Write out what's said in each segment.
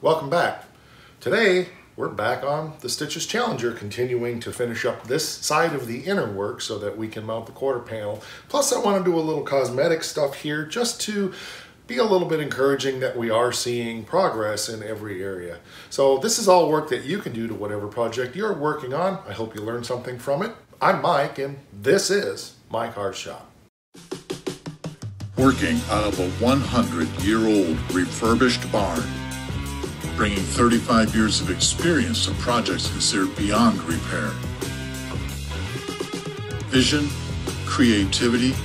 Welcome back. Today we're back on the Stitches Challenger, continuing to finish up this side of the inner work so that we can mount the quarter panel. Plus I want to do a little cosmetic stuff here just to be a little bit encouraging that we are seeing progress in every area. So this is all work that you can do to whatever project you're working on. I hope you learned something from it. I'm Mike and this is My Car Shop. Working out of a 100-year-old refurbished barn, bringing 35 years of experience to projects considered beyond repair. Vision, creativity,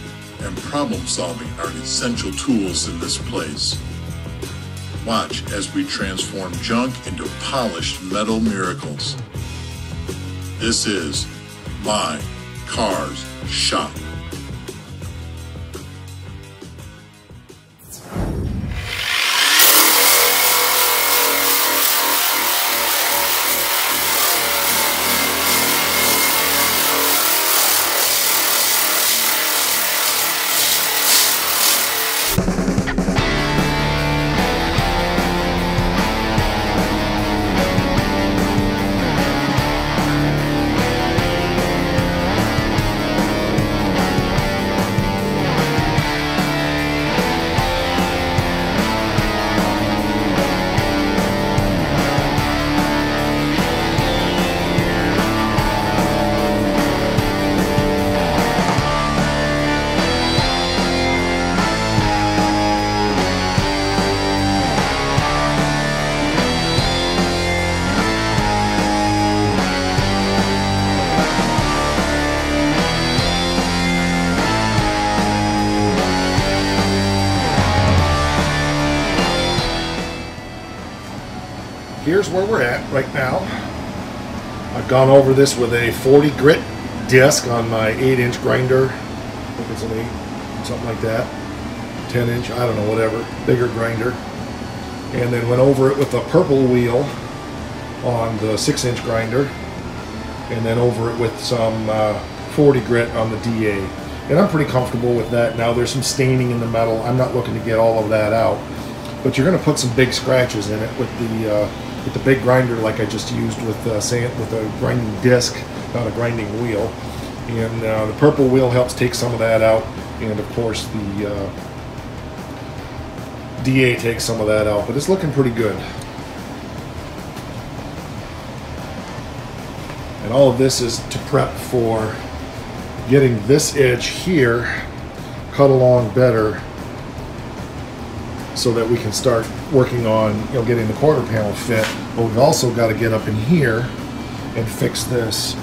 and problem solving are essential tools in this place. Watch as we transform junk into polished metal miracles. This is My Car's Shop. Here's where we're at right now. I've gone over this with a 40 grit disc on my 8-inch grinder. I think it's an 8, something like that. 10-inch, I don't know, whatever. Bigger grinder. And then went over it with a purple wheel on the 6-inch grinder. And then over it with some 40 grit on the DA. And I'm pretty comfortable with that now. There's some staining in the metal. I'm not looking to get all of that out. But you're going to put some big scratches in it with the big grinder, like I just used with a grinding disc, not a grinding wheel. And the purple wheel helps take some of that out, and of course the DA takes some of that out. But it's looking pretty good. And all of this is to prep for getting this edge here cut along better, so that we can start working on, getting the quarter panel fit. But we've also got to get up in here and fix this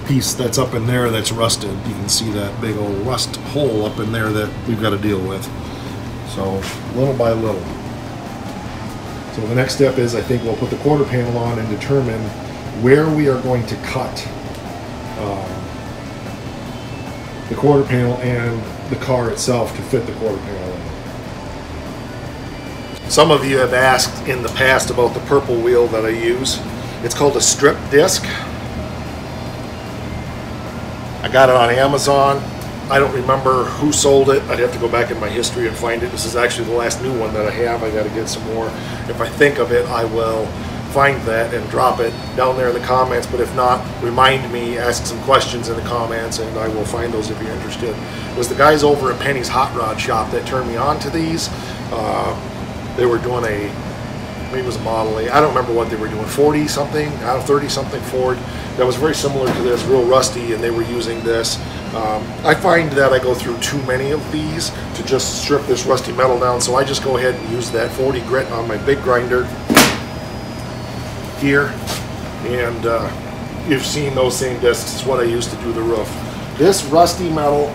piece that's up in there that's rusted. You can see that big old rust hole up in there that we've got to deal with. So little by little. So the next step is, I think we'll put the quarter panel on and determine where we are going to cut the quarter panel and the car itself to fit the quarter panel in. Some of you have asked in the past about the purple wheel that I use. It's called a strip disc. I got it on Amazon. I don't remember who sold it. I'd have to go back in my history and find it. This is actually the last new one that I have. I got to get some more. If I think of it, I will find that and drop it down there in the comments. But if not, remind me, ask some questions in the comments, and I will find those if you're interested. It was the guys over at Penny's Hot Rod Shop that turned me on to these. They were doing maybe it was a Model A. I don't remember what they were doing, 40 something, I don't know, 30 something Ford. That was very similar to this, real rusty, and they were using this. I find that I go through too many of these to just strip this rusty metal down, so I just go ahead and use that 40 grit on my big grinder here. And you've seen those same discs. It's what I use to do the roof. This rusty metal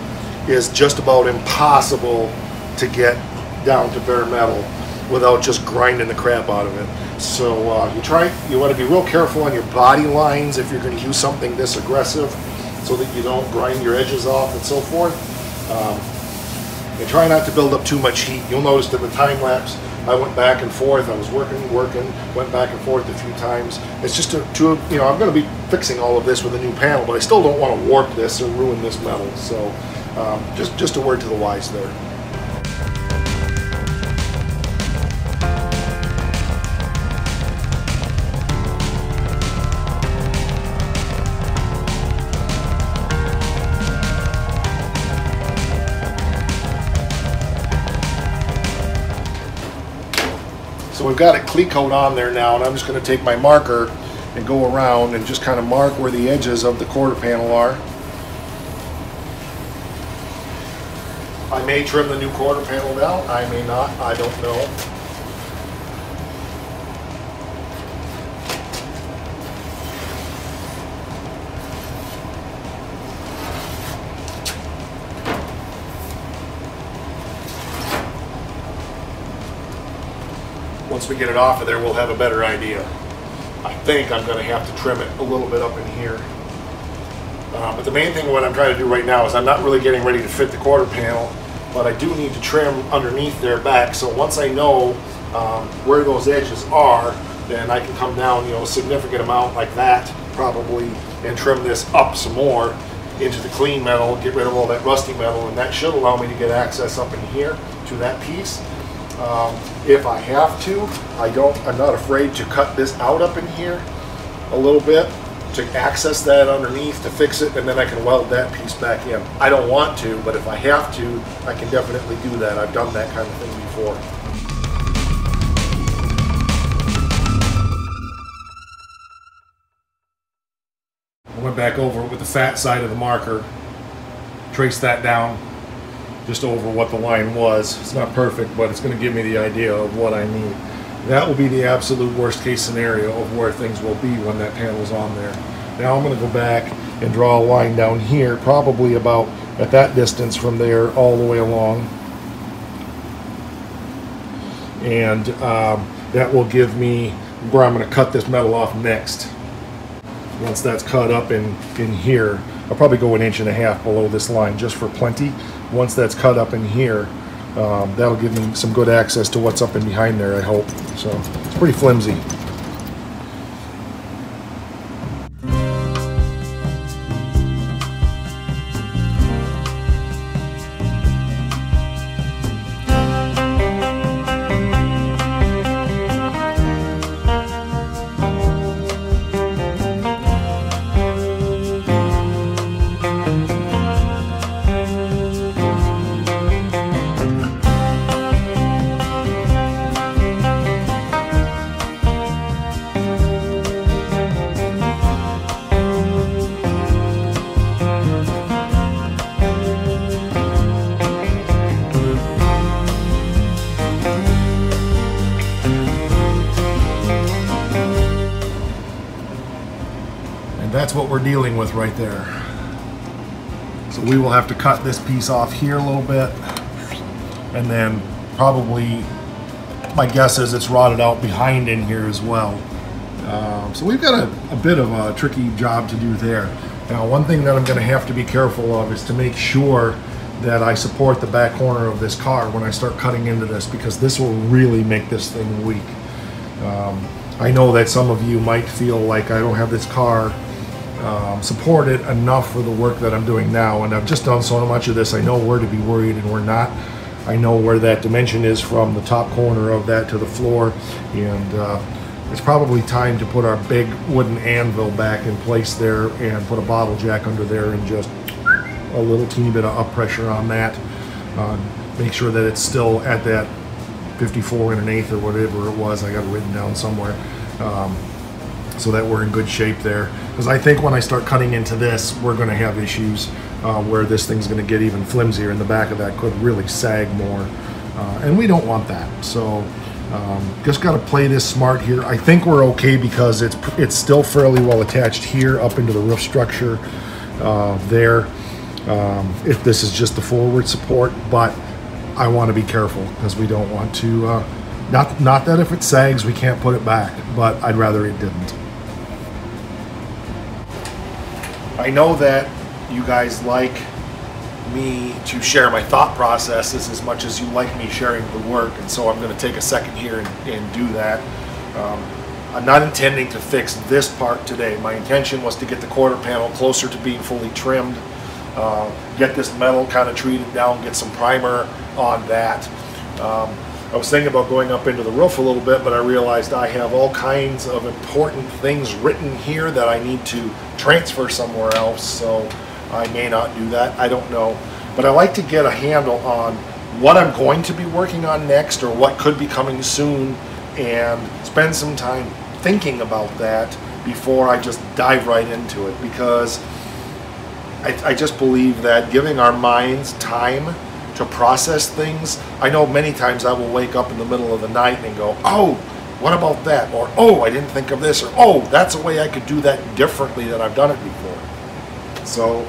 is just about impossible to get down to bare metal without just grinding the crap out of it. So you want to be real careful on your body lines if you're going to use something this aggressive, so that you don't grind your edges off and so forth. And try not to build up too much heat. You'll notice that the time lapse, I went back and forth. I was working, went back and forth a few times. It's just I'm going to be fixing all of this with a new panel, but I still don't want to warp this or ruin this metal. So just a word to the wise there. So we've got a cleat coat on there now, and I'm just going to take my marker and go around and just kind of mark where the edges of the quarter panel are. I may trim the new quarter panel down, I may not, I don't know. Once we get it off of there, we'll have a better idea. I think I'm going to have to trim it a little bit up in here. But the main thing what I'm trying to do right now is I'm not really getting ready to fit the quarter panel, but I do need to trim underneath their back. So once I know where those edges are, then I can come down, you know, a significant amount like that probably, and trim this up some more into the clean metal, get rid of all that rusty metal, and that should allow me to get access up in here to that piece. If I have to, I'm not afraid to cut this out up in here a little bit to access that underneath to fix it, and then I can weld that piece back in. I don't want to, but if I have to, I can definitely do that. I've done that kind of thing before. I went back over with the fat side of the marker, traced that down just over what the line was. It's not perfect, but it's going to give me the idea of what I need. That will be the absolute worst case scenario of where things will be when that panel's on there. Now I'm going to go back and draw a line down here, probably about at that distance from there all the way along. And that will give me where I'm going to cut this metal off next. Once that's cut up in here, I'll probably go 1.5 inches below this line just for plenty. Once that's cut up in here, that'll give me some good access to what's up and behind there, I hope. So it's pretty flimsy. That's what we're dealing with right there. So we will have to cut this piece off here a little bit, and then probably, my guess is it's rotted out behind in here as well. So we've got a bit of a tricky job to do there. Now, one thing that I'm going to have to be careful of is to make sure that I support the back corner of this car when I start cutting into this, because this will really make this thing weak. I know that some of you might feel like I don't have this car supported enough for the work that I'm doing now, and I've just done so much of this. I know where to be worried and where not. I know where that dimension is from the top corner of that to the floor, and it's probably time to put our big wooden anvil back in place there and put a bottle jack under there and just a little teeny bit of up pressure on that. Make sure that it's still at that 54 1/8 or whatever it was. I got it written down somewhere. So that we're in good shape there, because I think when I start cutting into this, we're going to have issues where this thing's going to get even flimsier, and the back of that could really sag more, and we don't want that. So just got to play this smart here. I think we're okay because it's still fairly well attached here up into the roof structure there. If this is just the forward support, but I want to be careful because we don't want to not that if it sags we can't put it back, but I'd rather it didn't. I know that you guys like me to share my thought processes as much as you like me sharing the work, and so I'm going to take a second here and do that. I'm not intending to fix this part today. My intention was to get the quarter panel closer to being fully trimmed, get this metal kind of treated down, get some primer on that. I was thinking about going up into the roof a little bit, but I realized I have all kinds of important things written here that I need to transfer somewhere else, so I may not do that. I don't know. But I like to get a handle on what I'm going to be working on next, or what could be coming soon and spend some time thinking about that before I just dive right into it, because I just believe that giving our minds time to process things. I know many times I will wake up in the middle of the night and go, oh, what about that? Or, oh, I didn't think of this. Or, oh, that's a way I could do that differently than I've done it before. So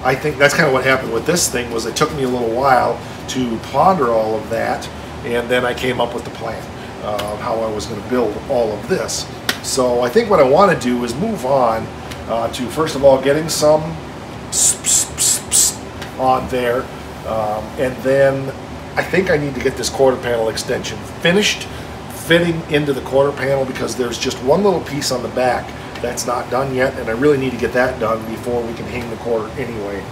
I think that's kind of what happened with this thing, was it took me a little while to ponder all of that, and then I came up with the plan of how I was going to build all of this. So I think what I want to do is move on to, first of all, getting some on there, and then I think I need to get this quarter panel extension finished, fitting into the quarter panel, because there's just one little piece on the back that's not done yet, and I really need to get that done before we can hang the quarter anyway.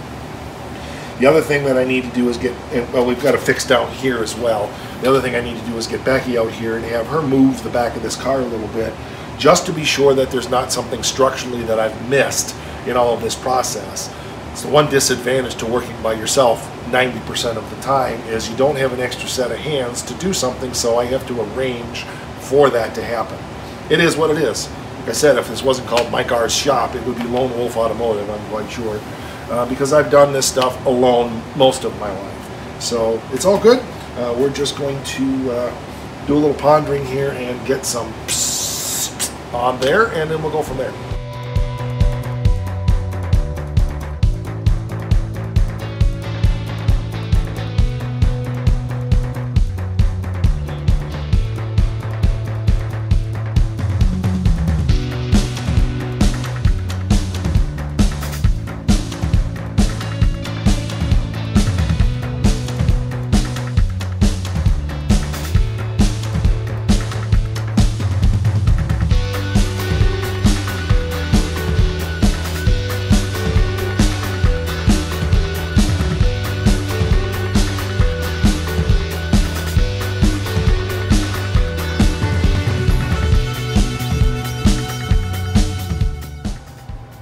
The other thing that I need to do is get, well, we've got to fix down here as well. The other thing I need to do is get Becky out here and have her move the back of this car a little bit, just to be sure that there's not something structurally that I've missed in all of this process. It's the one disadvantage to working by yourself 90% of the time, is you don't have an extra set of hands to do something, so I have to arrange for that to happen. It is what it is. Like I said, if this wasn't called My Car's Shop, it would be Lone Wolf Automotive, I'm quite sure, because I've done this stuff alone most of my life. So it's all good. We're just going to do a little pondering here and get some on there, and then we'll go from there.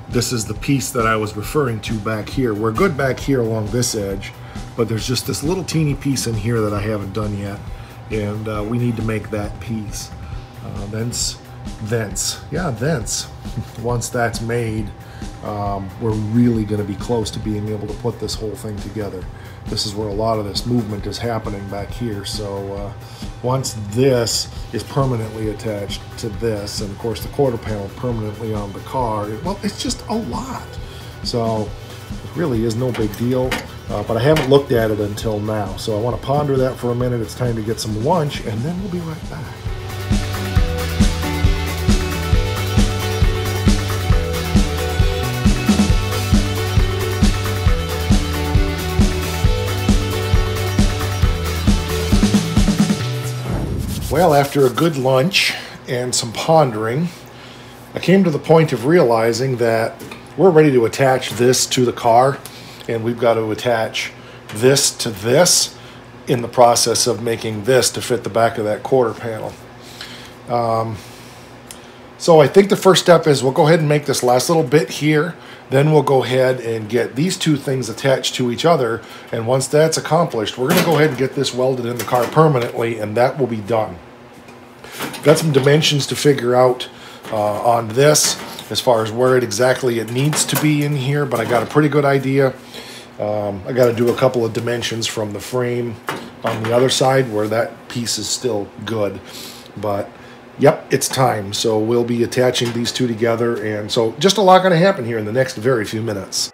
This is the piece that I was referring to back here. We're good back here along this edge, but there's just this little teeny piece in here that I haven't done yet, and we need to make that piece. Thence, once that's made, we're really going to be close to being able to put this whole thing together. This is where a lot of this movement is happening back here. So once this is permanently attached to this, and of course the quarter panel permanently on the car, well, it's just a lot. So it really is no big deal, but I haven't looked at it until now. So I want to ponder that for a minute. It's time to get some lunch, and then we'll be right back. Well, after a good lunch and some pondering, I came to the point of realizing that we're ready to attach this to the car, and we've got to attach this to this in the process of making this to fit the back of that quarter panel. So I think the first step is we'll go ahead and make this last little bit here. Then we'll go ahead and get these two things attached to each other, and once that's accomplished, we're going to go ahead and get this welded in the car permanently, and that will be done. Got some dimensions to figure out on this as far as where exactly it needs to be in here, but I got a pretty good idea. I got to do a couple of dimensions from the frame on the other side where that piece is still good, but yep, it's time. So we'll be attaching these two together, and so just a lot going to happen here in the next very few minutes.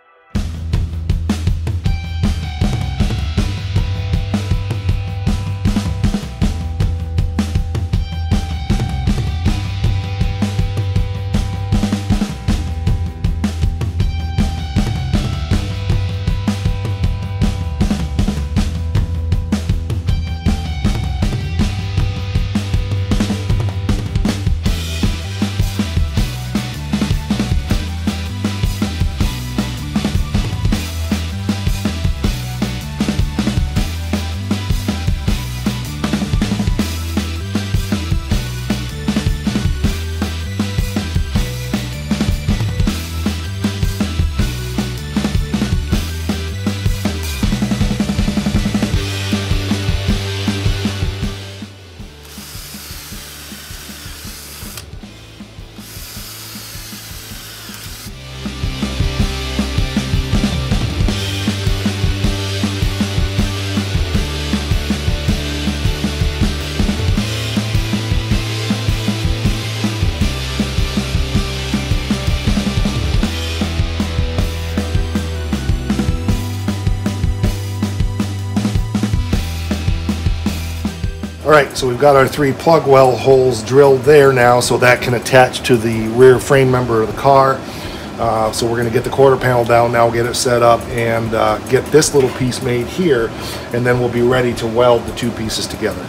Alright, so we've got our 3 plug well holes drilled there now, so that can attach to the rear frame member of the car. So we're going to get the quarter panel down now, get it set up, and get this little piece made here, and then we'll be ready to weld the 2 pieces together.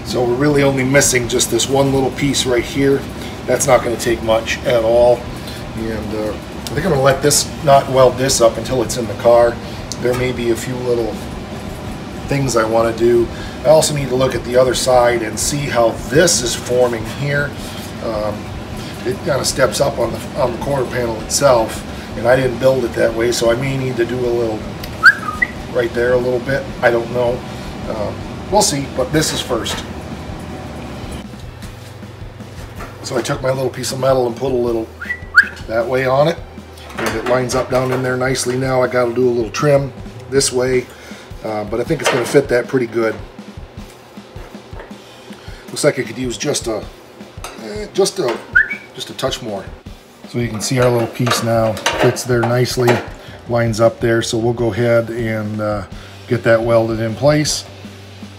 So we're really only missing just this one little piece right here. That's not going to take much at all. And I think I'm going to let this, not weld this up until it's in the car. There may be a few little things I want to do. I also need to look at the other side and see how this is forming here. It kind of steps up on the quarter panel itself, and I didn't build it that way, so I may need to do a little right there a little bit. I don't know. We'll see, but this is first. So I took my little piece of metal and put a little that way on it, and it lines up down in there nicely now. I got to do a little trim this way, but I think it's going to fit that pretty good. Looks like I could use just a touch more. So you can see our little piece now fits there nicely, lines up there. So we'll go ahead and get that welded in place,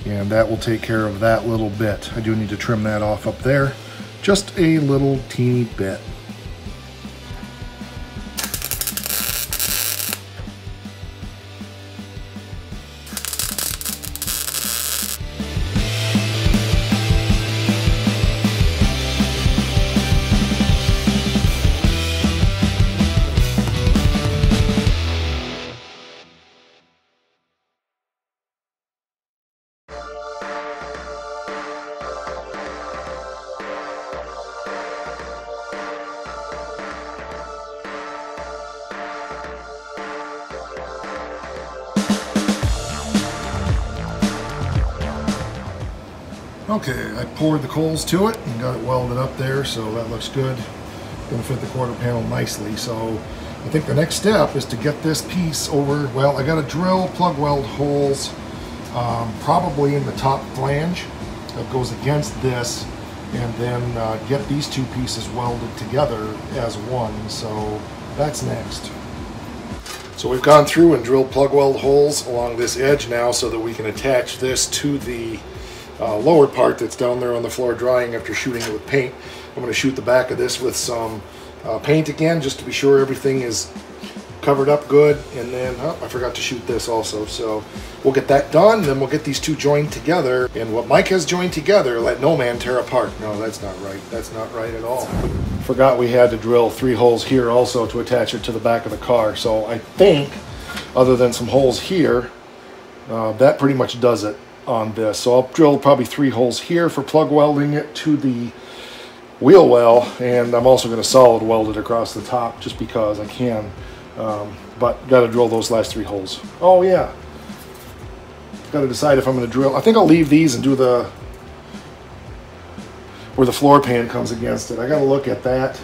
and that will take care of that little bit. I do need to trim that off up there, just a little teeny bit. Okay, I poured the coals to it and got it welded up there, so that looks good. Going to fit the quarter panel nicely. So I think the next step is to get this piece over. Well, I got to drill plug weld holes probably in the top flange that goes against this, and then get these 2 pieces welded together as one. So that's next. So we've gone through and drilled plug weld holes along this edge now so that we can attach this to the lower part that's down there on the floor drying after shooting it with paint. I'm going to shoot the back of this with some paint again, just to be sure everything is covered up good. And then I forgot to shoot this also, so we'll get that done. Then we'll get these 2 joined together, and what Mike has joined together, let no man tear apart. No, that's not right. That's not right at all. Forgot we had to drill 3 holes here also to attach it to the back of the car. So I think, other than some holes here, that pretty much does it on this. So I'll drill probably 3 holes here for plug welding it to the wheel well, and I'm also going to solid weld it across the top just because I can, but got to drill those last 3 holes. Oh yeah, got to decide if I'm going to drill. I think I'll leave these and do the where the floor pan comes against it. I got to look at that.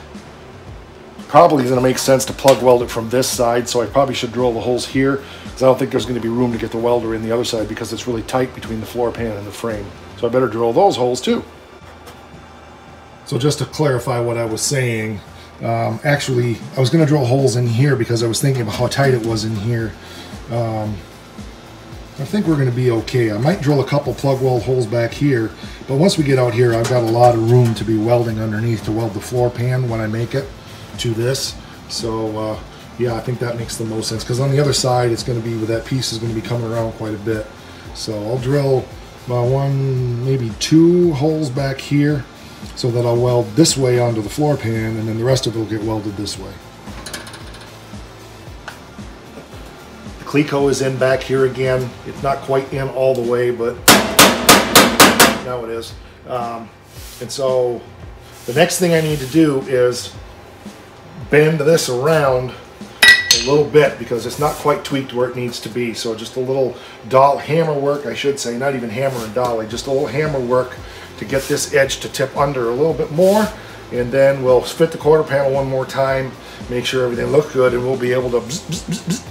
Probably going to make sense to plug weld it from this side, so I probably should drill the holes here, because I don't think there's going to be room to get the welder in the other side because it's really tight between the floor pan and the frame. So I better drill those holes too. So just to clarify what I was saying, actually I was going to drill holes in here because I was thinking about how tight it was in here. I think we're going to be okay. I might drill a couple plug weld holes back here, but once we get out here I've got a lot of room to be welding underneath to weld the floor pan when I make it to this. So yeah, I think that makes the most sense, because on the other side it's going to be, with that piece is going to be coming around quite a bit. So I'll drill about 1, maybe 2 holes back here so that I'll weld this way onto the floor pan, and then the rest of it will get welded this way. The Cleco is in back here again. It's not quite in all the way, but now it is. And so the next thing I need to do is bend this around a little bit because it's not quite tweaked where it needs to be. So just a little hammer work, I should say, not even hammer and dolly, just a little hammer work to get this edge to tip under a little bit more, and then we'll fit the quarter panel one more time, make sure everything looks good, and we'll be able to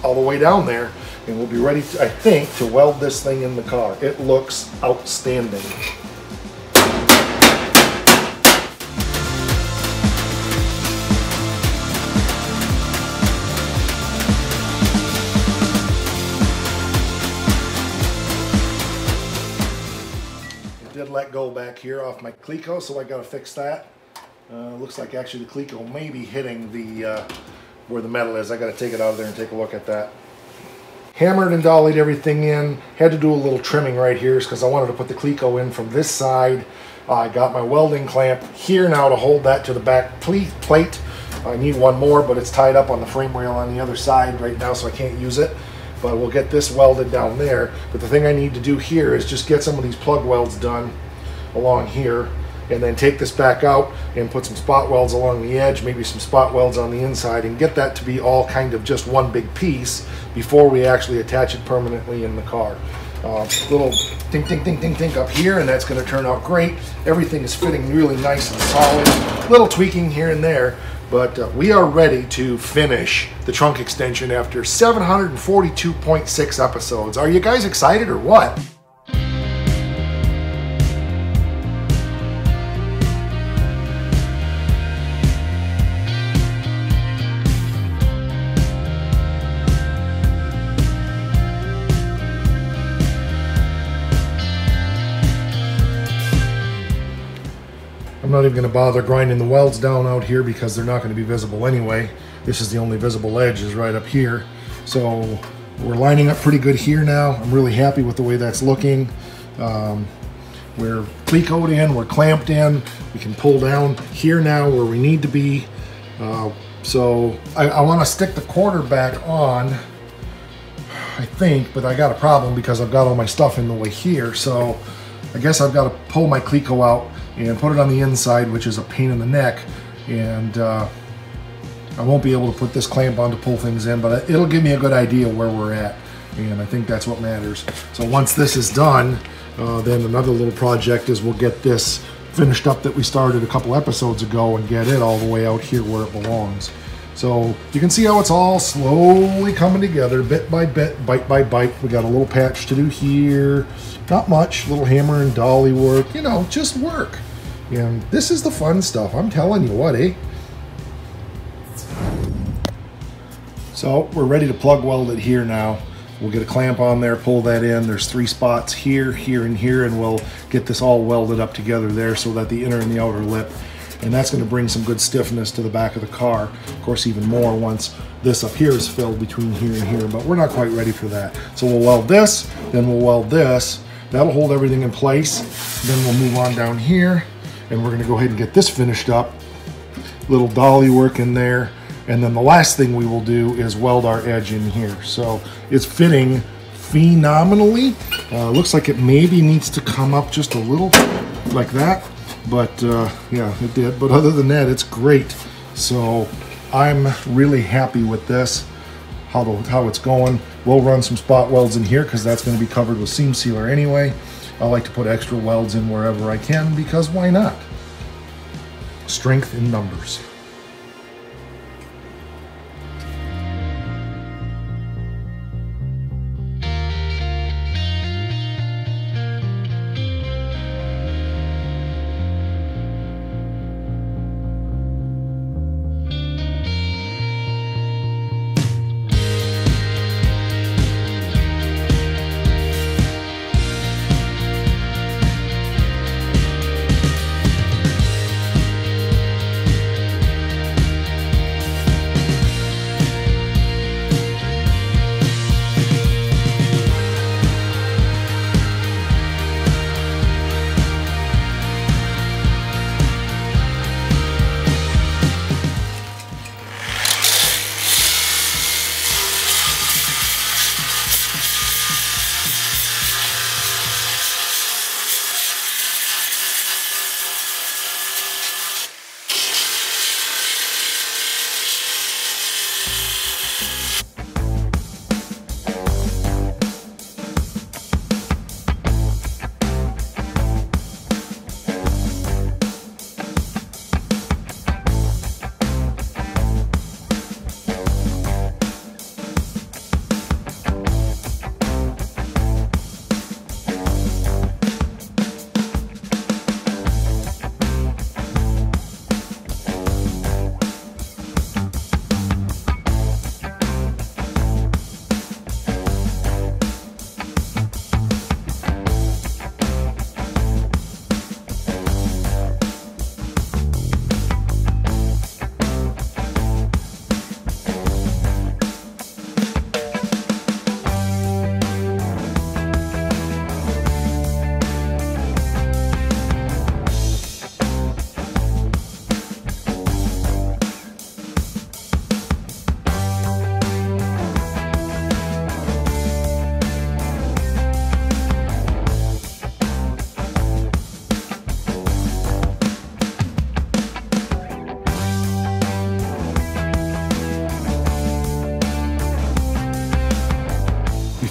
all the way down there, and we'll be ready to, I think, to weld this thing in the car. It looks outstanding. did let go back here off my cleco, so I got to fix that. Looks like actually the cleco may be hitting the where the metal is. I got to take it out of there and take a look at that. Hammered and dollied everything in. Had to do a little trimming right here because I wanted to put the cleco in from this side. I got my welding clamp here now to hold that to the back plate. I need one more, but it's tied up on the frame rail on the other side right now, so I can't use it. But we'll get this welded down there. But the thing I need to do here is just get some of these plug welds done along here, and then take this back out and put some spot welds along the edge, maybe some spot welds on the inside, and get that to be all kind of just one big piece before we actually attach it permanently in the car. Little tink, tink, tink, tink, tink up here, and that's going to turn out great. Everything is fitting really nice and solid. Little tweaking here and there, but we are ready to finish the trunk extension after 742.6 episodes. Are you guys excited or what? I'm not even going to bother grinding the welds down out here because they're not going to be visible anyway. This is the only visible edge is right up here. So we're lining up pretty good here now. I'm really happy with the way that's looking. We're clecoed in, we're clamped in. We can pull down here now where we need to be. So I want to stick the quarter back on, I think, but I got a problem because I've got all my stuff in the way here. So I guess I've got to pull my cleco out and put it on the inside, which is a pain in the neck, and I won't be able to put this clamp on to pull things in, but it'll give me a good idea where we're at, and I think that's what matters. So once this is done, then another little project is we'll get this finished up that we started a couple episodes ago and get it all the way out here where it belongs. So you can see how it's all slowly coming together, bit by bit, bite by bite. We got a little patch to do here, not much, little hammer and dolly work, you know, just work. And this is the fun stuff, I'm telling you what, eh? So we're ready to plug weld it here now. We'll get a clamp on there, pull that in. There's 3 spots here, here, and here, and we'll get this all welded up together there so that the inner and the outer lip, and that's going to bring some good stiffness to the back of the car. Of course, even more once this up here is filled between here and here, but we're not quite ready for that. So we'll weld this, then we'll weld this. That'll hold everything in place. Then we'll move on down here, and we're going to go ahead and get this finished up. Little dolly work in there. And then the last thing we will do is weld our edge in here. So it's fitting phenomenally. Looks like it maybe needs to come up just a little like that. But yeah, it did. But other than that, it's great. So I'm really happy with this, how it's going. We'll run some spot welds in here because that's going to be covered with seam sealer anyway. I like to put extra welds in wherever I can because why not? Strength in numbers.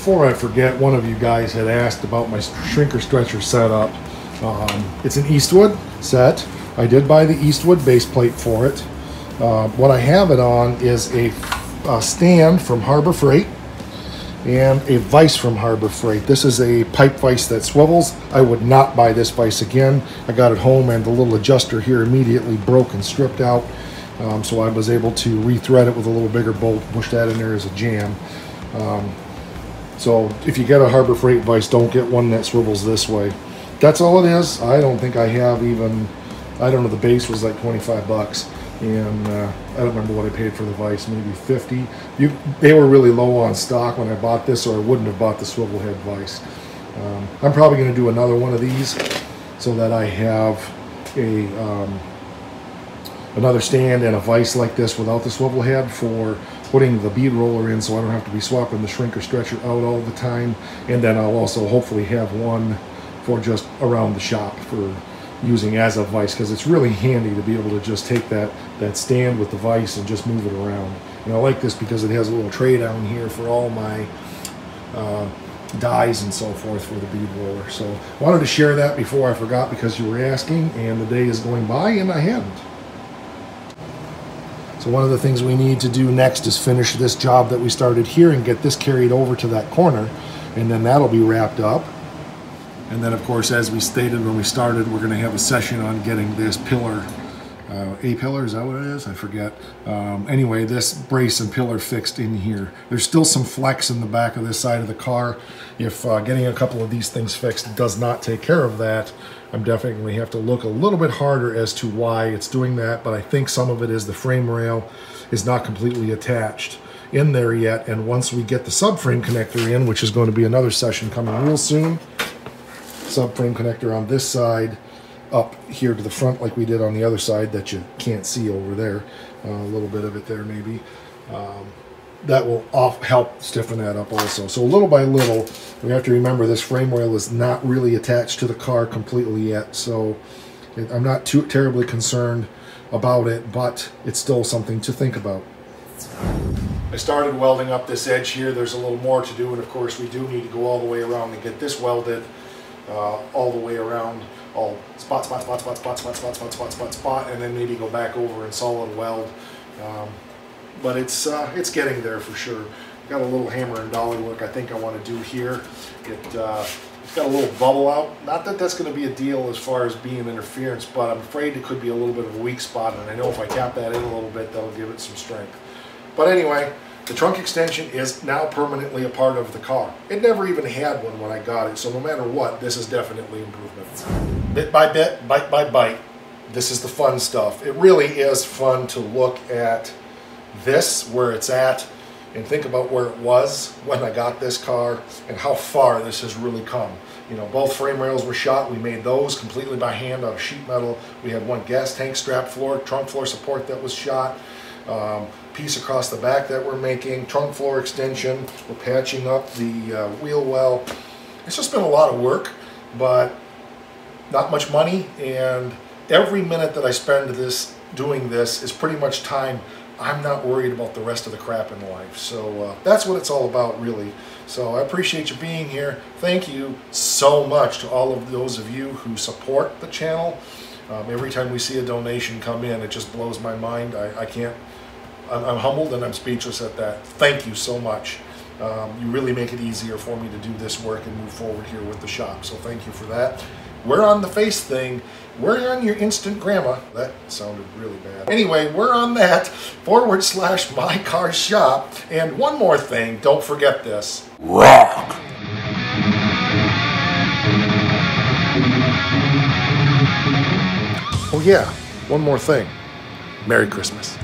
before I forget, one of you guys had asked about my shrinker stretcher setup. It's an Eastwood set. I did buy the Eastwood base plate for it. What I have it on is a stand from Harbor Freight and a vise from Harbor Freight. This is a pipe vise that swivels. I would not buy this vise again. I got it home and the little adjuster here immediately broke and stripped out. So I was able to re-thread it with a little bigger bolt, push that in there as a jam. So if you get a Harbor Freight vise, don't get one that swivels this way. That's all it is. I don't think I have even, I don't know, the base was like 25 bucks. And I don't remember what I paid for the vise, maybe 50. They were really low on stock when I bought this, or I wouldn't have bought the swivel head vise. I'm probably going to do another one of these so that I have a another stand and a vise like this without the swivel head for putting the bead roller in, so I don't have to be swapping the shrinker stretcher out all the time. And then I'll also hopefully have one for just around the shop for using as a vise, because it's really handy to be able to just take that stand with the vise and just move it around. And I like this because it has a little tray down here for all my dies and so forth for the bead roller. So I wanted to share that before I forgot, because you were asking and the day is going by and I hadn't. So one of the things we need to do next is finish this job that we started here and get this carried over to that corner, and then that'll be wrapped up. And then, of course, as we stated when we started, we're going to have a session on getting this pillar, A-pillar, is that what it is? I forget. Anyway, this brace and pillar fixed in here. There's still some flex in the back of this side of the car. If getting a couple of these things fixed does not take care of that, I'm definitely have to look a little bit harder as to why it's doing that. But I think some of it is the frame rail is not completely attached in there yet. And once we get the subframe connector in, which is going to be another session coming real soon, subframe connector on this side up here to the front like we did on the other side that you can't see over there, a little bit of it there maybe, that will help stiffen that up also. So little by little, we have to remember this frame rail is not really attached to the car completely yet, so I'm not too terribly concerned about it, but it's still something to think about. I started welding up this edge here. There's a little more to do, and of course we do need to go all the way around and get this welded all the way around, all spot, and then maybe go back over and solid weld. But it's getting there for sure. Got a little hammer and dolly work I think I want to do here. It's got a little bubble out. Not that that's going to be a deal as far as being interference, but I'm afraid it could be a little bit of a weak spot, and I know if I tap that in a little bit, that'll give it some strength. But anyway, the trunk extension is now permanently a part of the car. It never even had one when I got it, so no matter what, this is definitely improvement. Bit by bit, bite by bite, this is the fun stuff. It really is fun to look at this, where it's at, and think about where it was when I got this car and how far this has really come. You know, both frame rails were shot. We made those completely by hand out of sheet metal. We had one gas tank strap floor, trunk floor support that was shot. Piece across the back that we're making, trunk floor extension, we're patching up the wheel well. It's just been a lot of work, but not much money, and every minute that I spend doing this is pretty much time I'm not worried about the rest of the crap in life. So that's what it's all about, really. So I appreciate you being here. Thank you so much to all of those of you who support the channel. Every time we see a donation come in, it just blows my mind. I'm humbled and I'm speechless at that. Thank you so much. You really make it easier for me to do this work and move forward here with the shop. So thank you for that. We're on the face thing. We're on your instant grandma. That sounded really bad. Anyway, we're on that /mycarshop. And one more thing, don't forget this. Rock! Oh yeah, one more thing. Merry Christmas.